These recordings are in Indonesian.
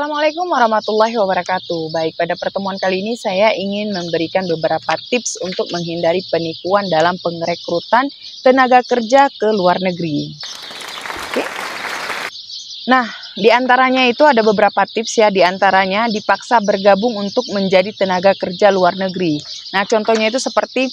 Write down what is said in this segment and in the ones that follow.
Assalamualaikum warahmatullahi wabarakatuh. Baik, pada pertemuan kali ini saya ingin memberikan beberapa tips untuk menghindari penipuan dalam pengrekrutan tenaga kerja ke luar negeri. Oke. Nah, di antaranya itu ada beberapa tips ya, di antaranya dipaksa bergabung untuk menjadi tenaga kerja luar negeri. Nah, contohnya itu seperti,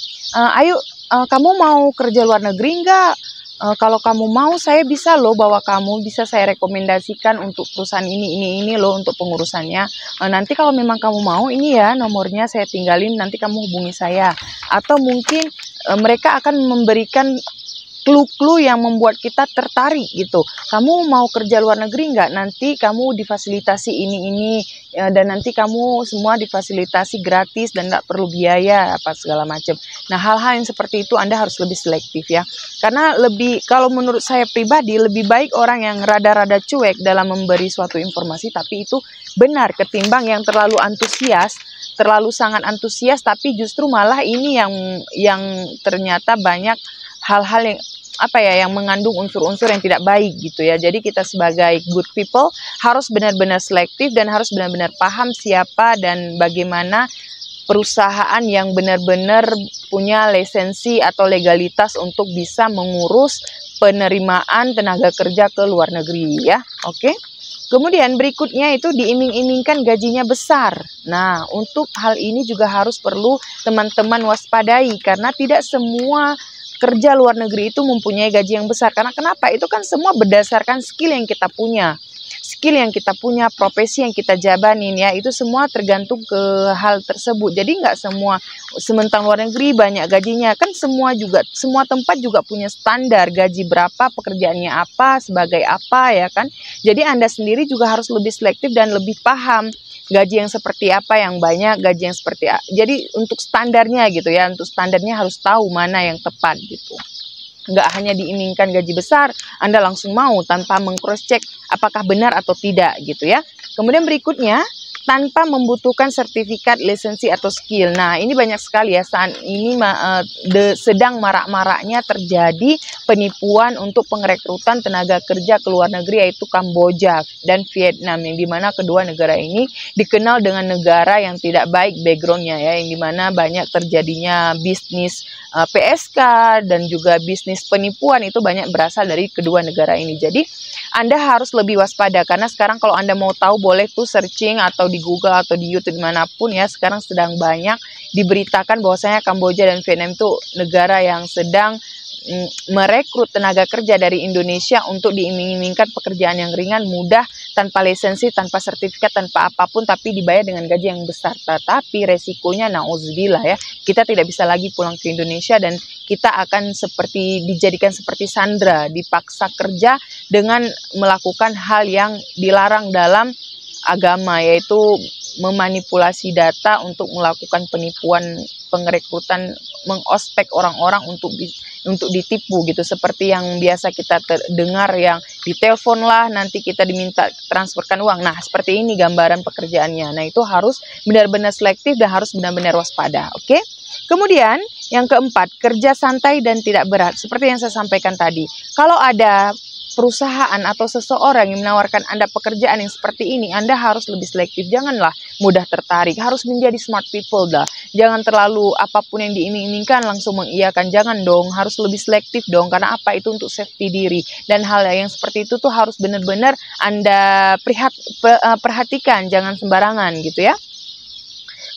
kamu mau kerja luar negeri enggak? Kalau kamu mau, saya bisa loh bawa kamu, bisa saya rekomendasikan untuk perusahaan ini loh untuk pengurusannya. Nanti kalau memang kamu mau, ini ya nomornya saya tinggalin, nanti kamu hubungi saya. Atau mungkin mereka akan memberikan clue-clue yang membuat kita tertarik gitu. Kamu mau kerja luar negeri nggak? Nanti kamu difasilitasi ini, dan nanti kamu semua difasilitasi gratis dan nggak perlu biaya apa segala macam. Nah, hal-hal yang seperti itu Anda harus lebih selektif ya. Karena kalau menurut saya pribadi, lebih baik orang yang rada-rada cuek dalam memberi suatu informasi, tapi itu benar ketimbang yang terlalu antusias, terlalu sangat antusias, tapi justru malah ini yang ternyata banyak hal-hal yang mengandung unsur-unsur yang tidak baik gitu ya. Jadi kita sebagai good people harus benar-benar selektif dan harus benar-benar paham siapa dan bagaimana perusahaan yang benar-benar punya lisensi atau legalitas untuk bisa mengurus penerimaan tenaga kerja ke luar negeri ya. Oke. Kemudian berikutnya itu diiming-imingkan gajinya besar. Nah, untuk hal ini juga perlu teman-teman waspadai karena tidak semua kerja luar negeri itu mempunyai gaji yang besar. Karena kenapa? Itu kan semua berdasarkan skill yang kita punya. Skill yang kita punya, profesi yang kita jabanin ya, itu semua tergantung ke hal tersebut. Jadi nggak semua sementang luar negeri banyak gajinya. Kan semua tempat juga punya standar gaji berapa, pekerjaannya apa, sebagai apa ya kan. Jadi Anda sendiri juga harus lebih selektif dan lebih paham gaji yang seperti apa yang banyak, gaji yang seperti apa. Jadi untuk standarnya gitu ya, untuk standarnya harus tahu mana yang tepat gitu. Nggak hanya diimingkan gaji besar, Anda langsung mau tanpa meng-cross check apakah benar atau tidak gitu ya. Kemudian berikutnya, tanpa membutuhkan sertifikat, lisensi atau skill. Nah, ini banyak sekali ya saat ini sedang marak-maraknya terjadi penipuan untuk pengrekrutan tenaga kerja ke luar negeri, yaitu Kamboja dan Vietnam, yang dimana kedua negara ini dikenal dengan negara yang tidak baik backgroundnya ya, yang dimana banyak terjadinya bisnis PSK dan juga bisnis penipuan itu banyak berasal dari kedua negara ini. Jadi Anda harus lebih waspada karena sekarang kalau Anda mau tahu boleh tuh searching atau di Google atau di YouTube dimanapun ya, sekarang sedang banyak diberitakan bahwasanya Kamboja dan Vietnam itu negara yang sedang merekrut tenaga kerja dari Indonesia untuk diiming-imingkan pekerjaan yang ringan, mudah, tanpa lisensi, tanpa sertifikat, tanpa apapun, tapi dibayar dengan gaji yang besar. Tetapi resikonya nauzubillah ya, kita tidak bisa lagi pulang ke Indonesia dan kita akan dijadikan seperti sandera, dipaksa kerja dengan melakukan hal yang dilarang dalam agama, yaitu memanipulasi data untuk melakukan penipuan, pengrekrutan, mengospek orang-orang untuk ditipu gitu, seperti yang biasa kita dengar yang ditelepon lah, nanti kita diminta transferkan uang. Nah, seperti ini gambaran pekerjaannya. Nah, itu harus benar-benar selektif dan harus benar-benar waspada. Oke? Kemudian yang keempat, kerja santai dan tidak berat. Seperti yang saya sampaikan tadi, kalau ada perusahaan atau seseorang yang menawarkan Anda pekerjaan yang seperti ini, Anda harus lebih selektif. Janganlah mudah tertarik, harus menjadi smart people dah. Jangan terlalu apapun yang diiming-imingkan langsung mengiyakan. Jangan dong, harus lebih selektif dong. Karena apa? Itu untuk safety diri. Dan hal yang seperti itu tuh harus benar-benar Anda perhatikan, jangan sembarangan gitu ya.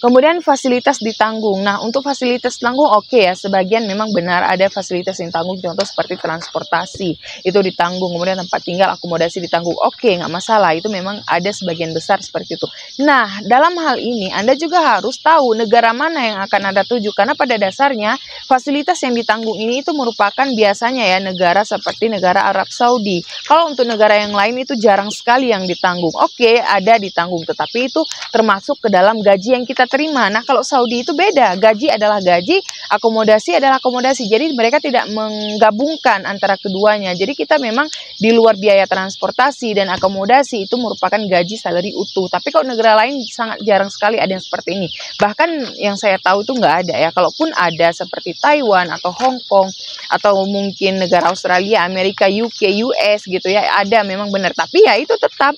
Kemudian fasilitas ditanggung. Nah, untuk fasilitas tanggung oke ya, sebagian memang benar ada fasilitas yang tanggung, contoh seperti transportasi itu ditanggung, kemudian tempat tinggal, akomodasi ditanggung. Oke, nggak masalah, itu memang ada sebagian besar seperti itu. Nah, dalam hal ini Anda juga harus tahu negara mana yang akan Anda tuju, karena pada dasarnya fasilitas yang ditanggung ini itu merupakan biasanya ya negara seperti negara Arab Saudi. Kalau untuk negara yang lain itu jarang sekali yang ditanggung. Oke, ada ditanggung, tetapi itu termasuk ke dalam gaji yang kita terima. Nah, kalau Saudi itu beda, gaji adalah gaji, akomodasi adalah akomodasi. Jadi mereka tidak menggabungkan antara keduanya. Jadi kita memang di luar biaya transportasi dan akomodasi itu merupakan gaji salary utuh. Tapi kalau negara lain sangat jarang sekali ada yang seperti ini. Bahkan yang saya tahu itu nggak ada ya. Kalaupun ada seperti Taiwan atau Hong Kong atau mungkin negara Australia, Amerika, UK, US gitu ya, ada memang benar. Tapi ya itu tetap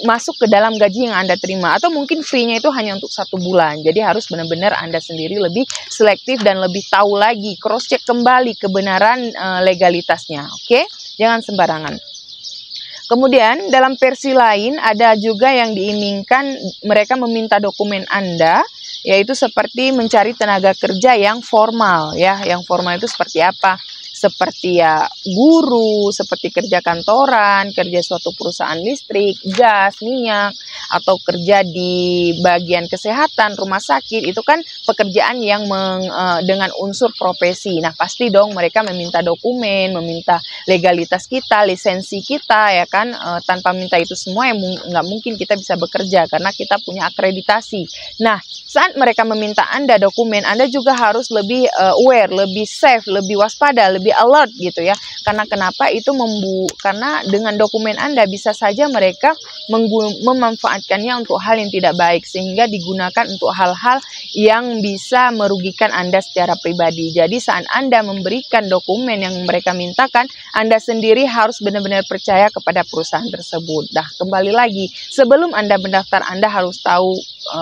masuk ke dalam gaji yang Anda terima, atau mungkin free-nya itu hanya untuk 1 bulan. Jadi harus benar-benar Anda sendiri lebih selektif dan lebih tahu lagi, cross check kembali kebenaran legalitasnya. Oke, jangan sembarangan. Kemudian dalam versi lain ada juga yang diinginkan, mereka meminta dokumen Anda, yaitu seperti mencari tenaga kerja yang formal ya. Yang formal itu seperti apa? Seperti ya guru, seperti kerja kantoran, kerja suatu perusahaan listrik, gas, minyak, atau kerja di bagian kesehatan, rumah sakit. Itu kan pekerjaan yang dengan unsur profesi. Nah, pasti dong mereka meminta dokumen, meminta legalitas kita, lisensi kita ya kan. Tanpa minta itu semua ya nggak mungkin kita bisa bekerja karena kita punya akreditasi. Nah, saat mereka meminta Anda dokumen, Anda juga harus lebih aware, lebih safe, lebih waspada, lebih alert gitu ya. Karena kenapa itu karena dengan dokumen Anda bisa saja mereka memanfaatkannya untuk hal yang tidak baik, sehingga digunakan untuk hal-hal yang bisa merugikan Anda secara pribadi. Jadi saat Anda memberikan dokumen yang mereka mintakan, Anda sendiri harus benar-benar percaya kepada perusahaan tersebut. Nah, kembali lagi, sebelum Anda mendaftar, Anda harus tahu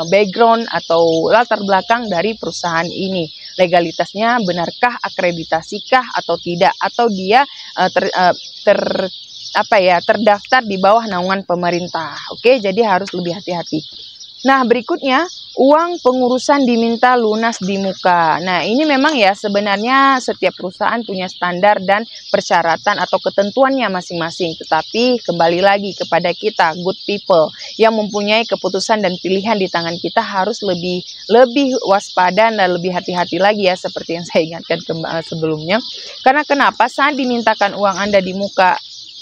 background atau latar belakang dari perusahaan ini. Legalitasnya benarkah, akreditasikah atau tidak, atau dia terdaftar di bawah naungan pemerintah. Oke, jadi harus lebih hati-hati. Nah, berikutnya, uang pengurusan diminta lunas di muka. Nah, ini memang ya sebenarnya setiap perusahaan punya standar dan persyaratan atau ketentuannya masing-masing. Tetapi kembali lagi kepada kita, good people, yang mempunyai keputusan dan pilihan di tangan kita harus lebih waspada dan lebih hati-hati lagi ya, seperti yang saya ingatkan sebelumnya. Karena kenapa? Saat dimintakan uang Anda di muka,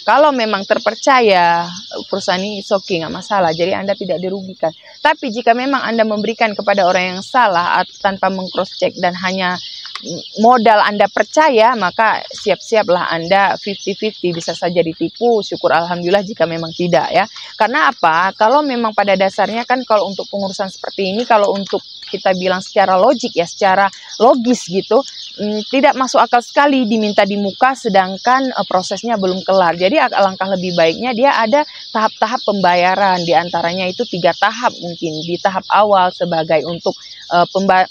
kalau memang terpercaya perusahaan ini okay, nggak masalah, jadi Anda tidak dirugikan. Tapi jika memang Anda memberikan kepada orang yang salah tanpa meng-cross check dan hanya modal Anda percaya, maka siap-siaplah Anda 50-50, bisa saja ditipu. Syukur alhamdulillah jika memang tidak ya. Karena apa? Kalau memang pada dasarnya kan kalau untuk pengurusan seperti ini, kalau untuk kita bilang secara logik ya, secara logis gitu, tidak masuk akal sekali diminta di muka sedangkan prosesnya belum kelar. Jadi alangkah lebih baiknya dia ada tahap-tahap pembayaran, diantaranya itu 3 tahap mungkin. Di tahap awal sebagai untuk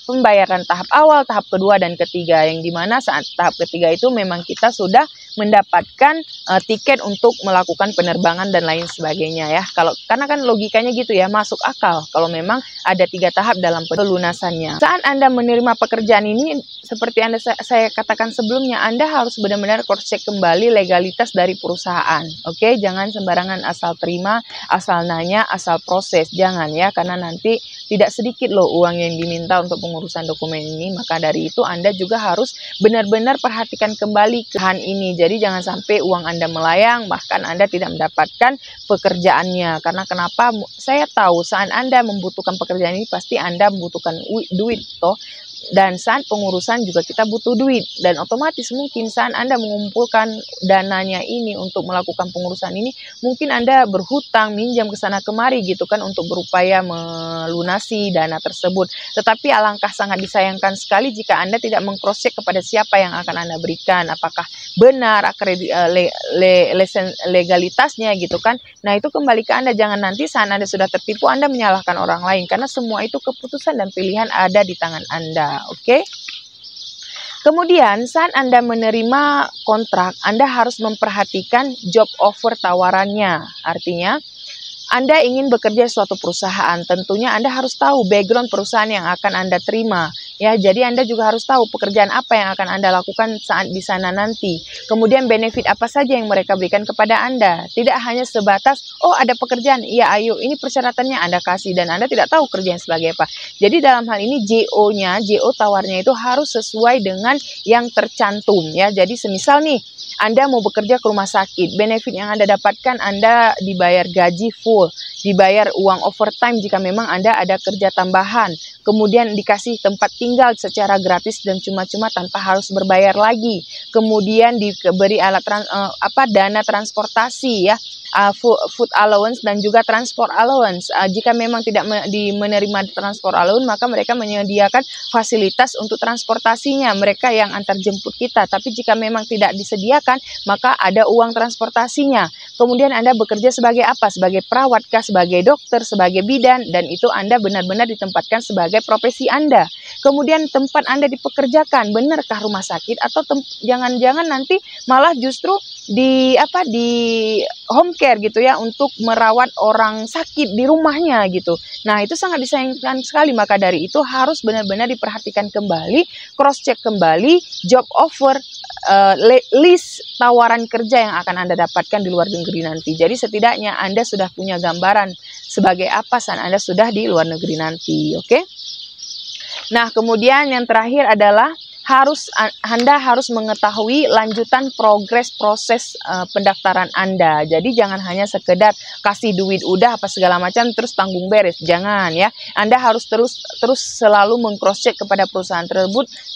pembayaran tahap awal, tahap kedua dan ketiga, yang dimana saat tahap ketiga itu memang kita sudah mendapatkan tiket untuk melakukan penerbangan dan lain sebagainya ya. Karena kan logikanya gitu ya, masuk akal kalau memang ada 3 tahap dalam pelunasannya. Saat Anda menerima pekerjaan ini, seperti saya katakan sebelumnya, Anda harus benar-benar cross check kembali legalitas dari perusahaan. Oke, jangan sembarangan asal terima, asal nanya, asal proses, jangan ya, karena nanti tidak sedikit loh uang yang diminta untuk pengurusan dokumen ini. Maka dari itu Anda juga harus benar-benar perhatikan kembali kehan ini. Jadi jangan sampai uang Anda melayang, bahkan Anda tidak mendapatkan pekerjaannya. Karena kenapa? Saya tahu saat Anda membutuhkan pekerjaan ini pasti Anda membutuhkan duit toh. Dan saat pengurusan juga kita butuh duit, dan otomatis mungkin saat Anda mengumpulkan dananya ini untuk melakukan pengurusan ini, mungkin Anda berhutang, minjam ke sana kemari gitu kan untuk berupaya melunasi dana tersebut. Tetapi alangkah sangat disayangkan sekali jika Anda tidak meng-cross check kepada siapa yang akan Anda berikan, apakah benar legalitasnya gitu kan. Nah, itu kembali ke Anda, jangan nanti saat Anda sudah tertipu Anda menyalahkan orang lain, karena semua itu keputusan dan pilihan ada di tangan Anda. Oke. Kemudian saat Anda menerima kontrak, Anda harus memperhatikan job offer tawarannya. Artinya Anda ingin bekerja di suatu perusahaan, tentunya Anda harus tahu background perusahaan yang akan Anda terima. Ya, jadi Anda juga harus tahu pekerjaan apa yang akan Anda lakukan saat di sana nanti. Kemudian benefit apa saja yang mereka berikan kepada Anda. Tidak hanya sebatas, oh ada pekerjaan, iya ayo, ini persyaratannya Anda kasih, dan Anda tidak tahu kerjaan sebagai apa. Jadi dalam hal ini JO tawarnya itu harus sesuai dengan yang tercantum. Ya, jadi semisal nih, Anda mau bekerja ke rumah sakit, benefit yang Anda dapatkan, Anda dibayar gaji full, dibayar uang overtime jika memang Anda ada kerja tambahan, kemudian dikasih tempat tinggal secara gratis dan cuma-cuma tanpa harus berbayar lagi, kemudian diberi dana transportasi ya, food allowance dan juga transport allowance. Jika memang tidak menerima transport allowance, maka mereka menyediakan fasilitas untuk transportasinya, mereka yang antar jemput kita. Tapi jika memang tidak disediakan, maka ada uang transportasinya. Kemudian Anda bekerja sebagai apa? Sebagai perawat kah, sebagai dokter, sebagai bidan, dan itu Anda benar-benar ditempatkan sebagai profesi Anda. Kemudian tempat Anda dipekerjakan, benarkah rumah sakit atau jangan-jangan nanti malah justru di home care gitu ya, untuk merawat orang sakit di rumahnya gitu. Nah, itu sangat disayangkan sekali. Maka dari itu harus benar-benar diperhatikan kembali, cross check kembali job offer, list tawaran kerja yang akan Anda dapatkan di luar negeri nanti. Jadi setidaknya Anda sudah punya gambaran sebagai apa saat Anda sudah di luar negeri nanti, oke? Nah, kemudian yang terakhir adalah Anda harus mengetahui lanjutan progres proses pendaftaran Anda. Jadi jangan hanya sekedar kasih duit udah apa segala macam terus tanggung beres. Jangan ya. Anda harus terus selalu meng-cross check kepada perusahaan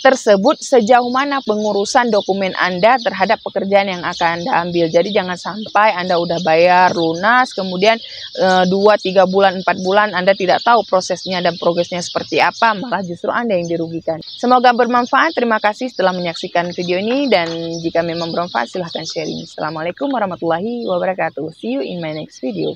tersebut sejauh mana pengurusan dokumen Anda terhadap pekerjaan yang akan Anda ambil. Jadi jangan sampai Anda udah bayar lunas, kemudian 2, 3 bulan, 4 bulan Anda tidak tahu prosesnya dan progresnya seperti apa, malah justru Anda yang dirugikan. Semoga bermanfaat. Terima kasih setelah menyaksikan video ini, dan jika memang bermanfaat silahkan sharing. Assalamualaikum warahmatullahi wabarakatuh. See you in my next video.